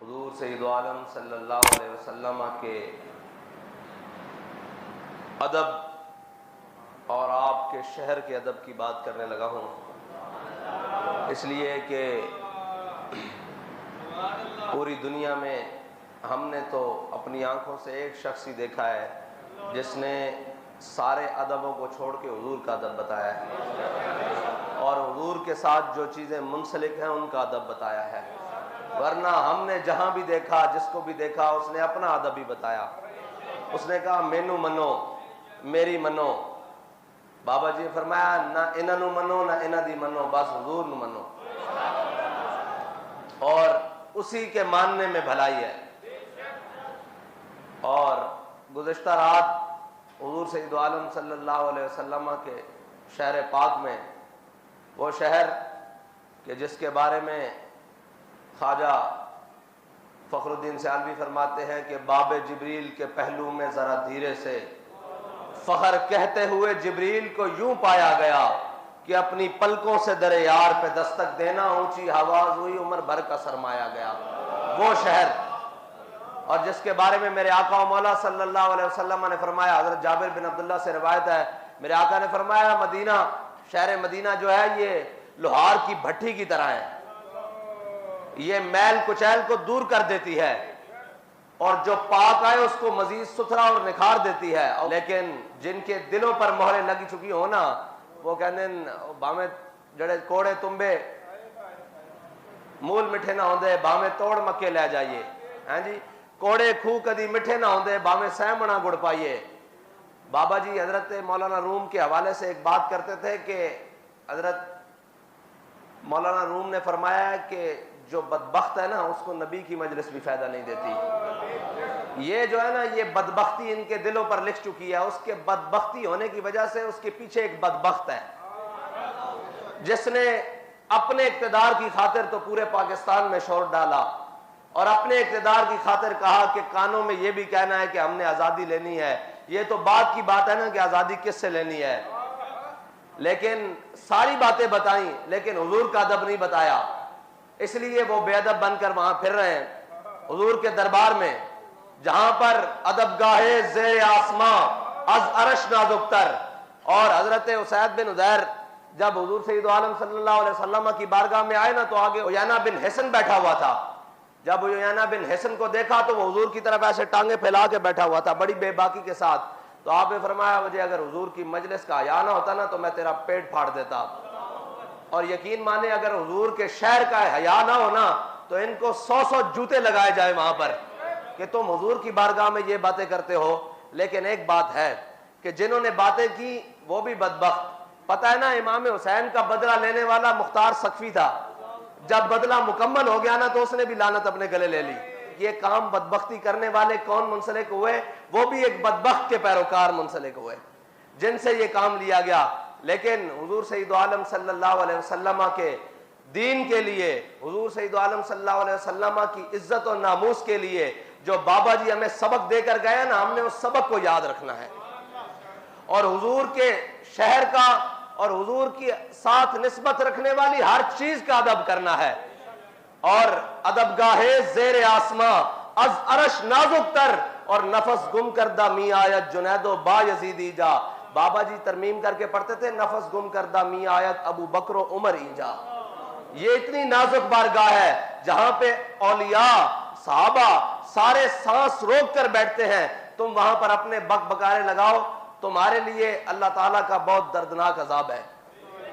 حضور سید عالم صلی اللہ علیہ وسلم کے ادب اور آپ کے شہر کے ادب کی بات کرنے لگا ہوں، اس لیے کہ پوری دنیا میں ہم نے تو اپنی آنکھوں سے ایک شخص ہی دیکھا ہے جس نے سارے ادبوں کو چھوڑ کے حضور کا ادب بتایا ہے، اور حضور کے ساتھ جو چیزیں منسلک ہیں ان کا ادب بتایا ہے۔ ورنہ ہم نے جہاں بھی دیکھا، جس کو بھی دیکھا، اس نے اپنا ادب ہی بتایا۔ اس نے کہا مینو منو، میری منو۔ بابا جی نے فرمایا نہ انہاں نو منو نہ انہاں دی منو، بس حضور نو منو، اور اسی کے ماننے میں بھلائی ہے۔ اور گزشتہ رات حضور سید عالم صلی اللہ علیہ وسلم کے شہر پاک میں، وہ شہر کہ جس کے بارے میں خواجہ فخر الدین سیالوی فرماتے ہیں کہ باب جبریل کے پہلو میں ذرا دھیرے سے فخر کہتے ہوئے جبریل کو یوں پایا گیا کہ اپنی پلکوں سے در یار پہ دستک دینا اونچی آواز ہوئی، عمر بھر کا سرمایا گیا۔ وہ شہر، اور جس کے بارے میں میرے آقا و مولا صلی اللہ علیہ وسلم نے فرمایا، حضرت جابر بن عبداللہ سے روایت ہے، میرے آقا نے فرمایا مدینہ، شہر مدینہ جو ہے یہ لوہار کی بھٹی کی طرح ہے، یہ میل کچیل کو دور کر دیتی ہے اور جو پاک آئے اس کو مزید ستھرا اور نکھار دیتی ہے۔ لیکن جن کے دلوں پر مہریں لگی چکی ہو نا، وہ کہتے ہیں بامے جڑے کوڑے تمبے مول مٹھے نہ ہوندے، بامے توڑ مکے لے جائیے، ہاں جی، کوڑے کھو کدی مٹھے نہ ہوندے، بامے سہمنا گڑ پائیے۔ بابا جی حضرت مولانا روم کے حوالے سے ایک بات کرتے تھے کہ حضرت مولانا روم نے فرمایا ہے کہ جو بدبخت ہے نا اس کو نبی کی مجلس بھی فائدہ نہیں دیتی۔ یہ جو ہے نا یہ بدبختی ان کے دلوں پر لکھ چکی ہے، اس کے بدبختی ہونے کی وجہ سے اس کے پیچھے ایک بدبخت ہے جس نے اپنے اقتدار کی خاطر تو پورے پاکستان میں شور ڈالا، اور اپنے اقتدار کی خاطر کہا کہ کانوں میں یہ بھی کہنا ہے کہ ہم نے آزادی لینی ہے۔ یہ تو بات کی بات ہے نا کہ آزادی کس سے لینی ہے، لیکن ساری باتیں بتائیں لیکن حضور کا ادب نہیں بتایا، اس لیے وہ بے ادب بن کر وہاں پھر رہے ہیں حضور کے دربار میں، جہاں پر ادب گاہے زیر آسماں از عرش نازک تر۔ اور حضرت اسید بن حضیر جب حضور سید عالم صلی اللہ علیہ وسلم کی بارگاہ میں آئے نا تو آگے عیینہ بن حصن بیٹھا ہوا تھا۔ جب عیینہ بن حصن کو دیکھا تو وہ حضور کی طرف ایسے ٹانگیں پھیلا کے بیٹھا ہوا تھا بڑی بے باکی کے ساتھ، تو آپ نے فرمایا مجھے اگر حضور کی مجلس کا حیا نہ ہوتا نا تو میں تیرا پیٹ پھاڑ دیتا۔ اور یقین مانے اگر حضور کے شہر کا حیا نہ ہونا تو ان کو 100 جوتے لگائے جائے وہاں پر کہ تم حضور کی بارگاہ میں یہ باتیں کرتے ہو۔ لیکن ایک بات ہے کہ جنہوں نے باتیں کی وہ بھی بدبخت۔ پتہ ہے نا امام حسین کا بدلہ لینے والا مختار سقفی تھا، جب بدلہ مکمل ہو گیا نا تو اس نے بھی لعنت اپنے گلے لے لی۔ یہ کام بدبختی کرنے والے کون منسلک ہوئے؟ وہ بھی ایک بدبخت کے پیروکار منسلک ہوئے جن سے یہ کام لیا گیا۔ لیکن حضور سید عالم صلی اللہ علیہ وسلم کے دین کے لیے، حضور سید عالم صلی اللہ علیہ وسلم کی عزت و ناموس کے لیے جو بابا جی ہمیں سبق دے کر گئے نا، ہم نے اس سبق کو یاد رکھنا ہے، اور حضور کے شہر کا اور حضور کی ساتھ نسبت رکھنے والی ہر چیز کا ادب کرنا ہے۔ اور ادب گاہے زیر آسماں از عرش نازک تر، اور نفس گم کردہ می آیت جنید و با یزیدی جا۔ بابا جی ترمیم کر کے پڑھتے تھے نفس گم کردہ می آیت ابو بکر و عمر ایجا۔ یہ اتنی نازک بارگاہ ہے جہاں پہ اولیاء صحابہ سارے سانس روک کر بیٹھتے ہیں، تم وہاں پر اپنے بک بکارے لگاؤ، تمہارے لیے اللہ تعالیٰ کا بہت دردناک عذاب ہے۔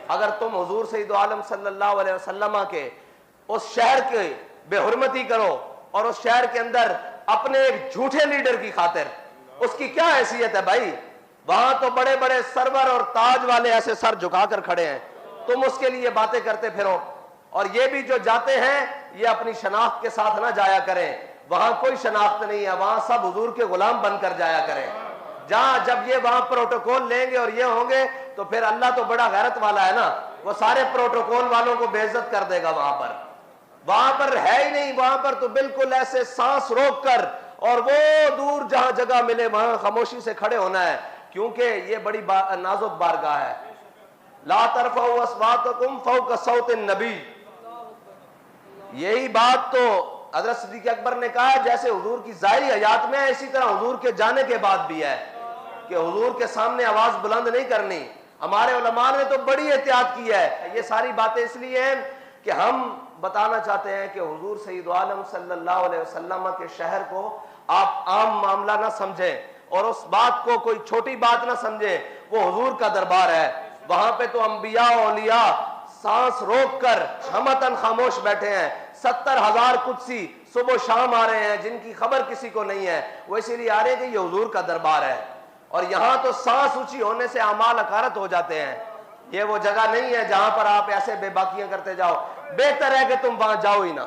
اگر تم حضور سید عالم صلی اللہ علیہ وسلم کے اس شہر کے بے حرمتی کرو اور اس شہر کے اندر اپنے ایک جھوٹے لیڈر کی خاطر، اس کی کیا حیثیت ہے بھائی؟ وہاں تو بڑے بڑے سرور اور تاج والے ایسے سر جھکا کر کھڑے ہیں، تم اس کے لیے باتیں کرتے پھرو۔ اور یہ بھی جو جاتے ہیں یہ اپنی شناخت کے ساتھ نہ جایا کریں، وہاں کوئی شناخت نہیں ہے، وہاں سب حضور کے غلام بن کر جایا کریں۔ جہاں جب یہ وہاں پروٹوکول لیں گے اور یہ ہوں گے تو پھر اللہ تو بڑا غیرت والا ہے نا، وہ سارے پروٹوکول والوں کو بے عزت کر دے گا۔ وہاں پر ہے ہی نہیں، وہاں پر تو بالکل ایسے سانس روک کر اور وہ دور جہاں جگہ ملے وہاں خاموشی سے کھڑے ہونا ہے، کیونکہ یہ بڑی نازک بارگاہ ہے۔ لا ترفعوا اصواتکم فوق صوت النبی، یہی بات تو حضرت صدیق اکبر نے کہا جیسے حضور کی ظاہری حیات میں ہے اسی طرح حضور کے جانے کے بعد بھی ہے کہ حضور کے سامنے آواز بلند نہیں کرنی. ہمارے علماء نے تو بڑی احتیاط کی ہے. یہ ساری باتیں اس لیے ہیں کہ ہم بتانا چاہتے ہیں کہ حضور سید عالم صلی اللہ علیہ وسلم کے شہر کو آپ عام معاملہ نہ سمجھیں اور اس بات کو کوئی چھوٹی بات نہ سمجھیں. وہ حضور کا دربار ہے. وہاں پہ تو انبیاء و اولیاء سانس روک کر ہمتن خاموش بیٹھے ہیں. 70,000 قدسی صبح و شام آ رہے ہیں جن کی خبر کسی کو نہیں ہے. وہ اسی لیے آ رہے ہیں کہ یہ حضور کا دربار ہے. اور یہاں تو سانس اونچی ہونے سے اعمال اکارت ہو جاتے ہیں. یہ وہ جگہ نہیں ہے جہاں پر آپ ایسے بے باکیاں کرتے جاؤ. بہتر ہے کہ تم وہاں جاؤ ہی نہ.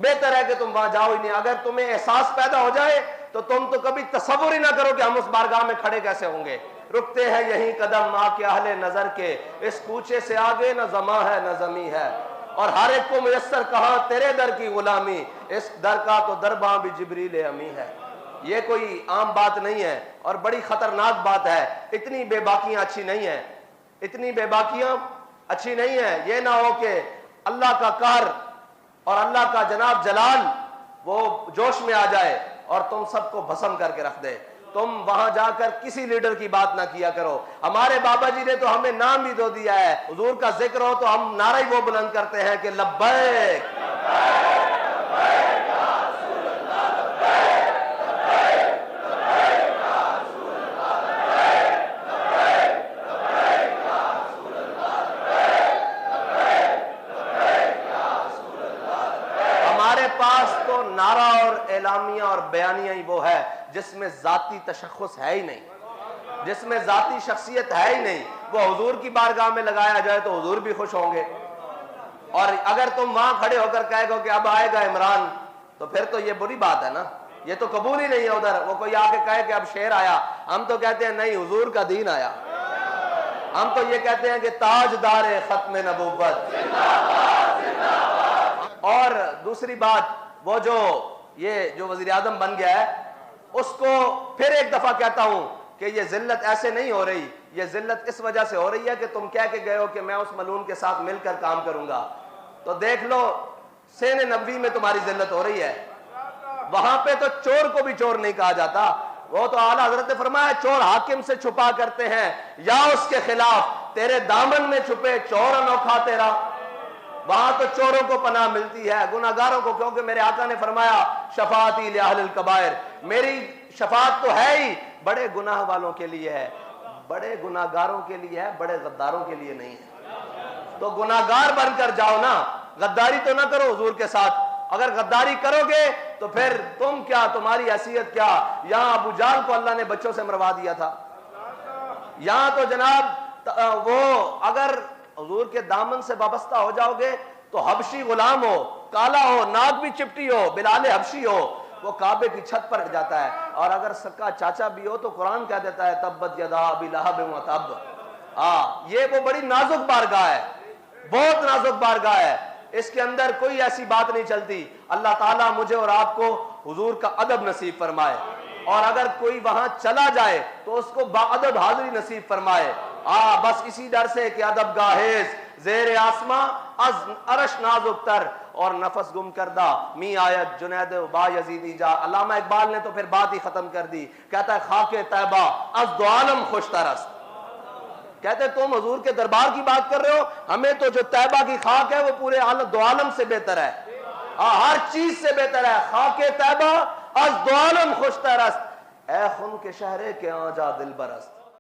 بہتر ہے کہ تم وہاں جاؤ ہی نہیں. اگر تمہیں احساس پیدا ہو جائے تو تم تو کبھی تصور ہی نہ کرو کہ ہم اس بارگاہ میں کھڑے کیسے ہوں گے. رکتے ہیں یہیں قدم ماں کے اہل نظر کے, اس کوچے سے آگے نہ زماں ہے نہ زمیں ہے. اور ہر ایک کو میسر کہاں تیرے در کی غلامی, اس در کا تو درباں بھی جبریل امی ہے. یہ کوئی عام بات نہیں ہے اور بڑی خطرناک بات ہے. اتنی بے باکیاں اچھی نہیں ہیں. اتنی بے باکیاں اچھی نہیں ہیں. یہ نہ ہو کہ اللہ کا قہر اور اللہ کا جناب جلال وہ جوش میں آ جائے اور تم سب کو بھسم کر کے رکھ دے. تم وہاں جا کر کسی لیڈر کی بات نہ کیا کرو. ہمارے بابا جی نے تو ہمیں نام بھی دو دیا ہے. حضور کا ذکر ہو تو ہم نعرہ وہ بلند کرتے ہیں کہ لبیک نعرہ اور اعلامیہ اور بیانیہ ہی وہ ہے جس میں ذاتی تشخص ہے ہی نہیں, جس میں ذاتی شخصیت ہے ہی نہیں. وہ حضور کی بارگاہ میں لگایا جائے تو حضور بھی خوش ہوں گے. اور اگر تم وہاں کھڑے ہو کر کہے گو کہ اب آئے گا عمران تو پھر تو یہ بری بات ہے نا. یہ تو قبول ہی نہیں ہے. ادھر وہ کوئی آ کے کہے کہ اب شیر آیا, ہم تو کہتے ہیں نہیں, حضور کا دین آیا. ہم تو یہ کہتے ہیں کہ تاجدار ختم نبوت. اور دوسری بات, وہ جو وزیر اعظم بن گیا ہے اس کو پھر ایک دفعہ کہتا ہوں کہ یہ ذلت ایسے نہیں ہو رہی. یہ ذلت اس وجہ سے ہو رہی ہے کہ تم کہہ کے گئے ہو کہ میں اس ملعون کے ساتھ مل کر کام کروں گا. تو دیکھ لو سین نبوی میں تمہاری ذلت ہو رہی ہے. وہاں پہ تو چور کو بھی چور نہیں کہا جاتا. وہ تو اعلیٰ حضرت نے فرمایا چور حاکم سے چھپا کرتے ہیں یا اس کے خلاف, تیرے دامن میں چھپے چور انوکھا تیرا. وہاں تو چوروں کو پناہ ملتی ہے, گناہگاروں کو, کیونکہ میرے آقا نے فرمایا شفاعتی لأہل الکبائر, میری شفاعت تو ہے ہی بڑے گناہ والوں کے لیے ہے, بڑے گناہگاروں کے لیے ہے, بڑے غداروں کے لیے نہیں ہے. تو گناہگار بن کر جاؤ نا, غداری تو نہ کرو حضور کے ساتھ. اگر غداری کرو گے تو پھر تم کیا, تمہاری حیثیت کیا. یہاں ابو جہل کو اللہ نے بچوں سے مروا دیا تھا. یہاں تو جناب وہ اگر حضور کے دامن سے وابستہ ہو جاؤ گے تو حبشی غلام ہو, کالا ہو, ناک بھی چپٹی ہو, بلال حبشی ہو, وہ کعبے کی چھت پر جاتا ہے. اور اگر سکا چاچا بھی ہو تو قرآن کہہ دیتا ہے تبت یدا ابی لہب وتب. یہ وہ بڑی نازک بارگاہ ہے, بہت نازک بارگاہ ہے. اس کے اندر کوئی ایسی بات نہیں چلتی. اللہ تعالیٰ مجھے اور آپ کو حضور کا ادب نصیب فرمائے, اور اگر کوئی وہاں چلا جائے تو اس کو باادب حاضری نصیب فرمائے. بس اسی ڈر سے کہ ادب گاہیز زیر آسماں از عرش نازک تر اور نفس گم کردہ می آیت جنید با یزیدی جا. علامہ اقبال نے تو پھر بات ہی ختم کر دی, کہتا ہے خاک طیبہ از دو عالم خوش ترست. کہتے تم حضور کے دربار کی بات کر رہے ہو, ہمیں تو جو طیبہ کی خاک ہے وہ پورے دو عالم سے بہتر ہے, ہر چیز سے بہتر ہے. خاک طیبہ از دو عالم خوش ترست, اے خون کے شہرے کے آجا دل برست.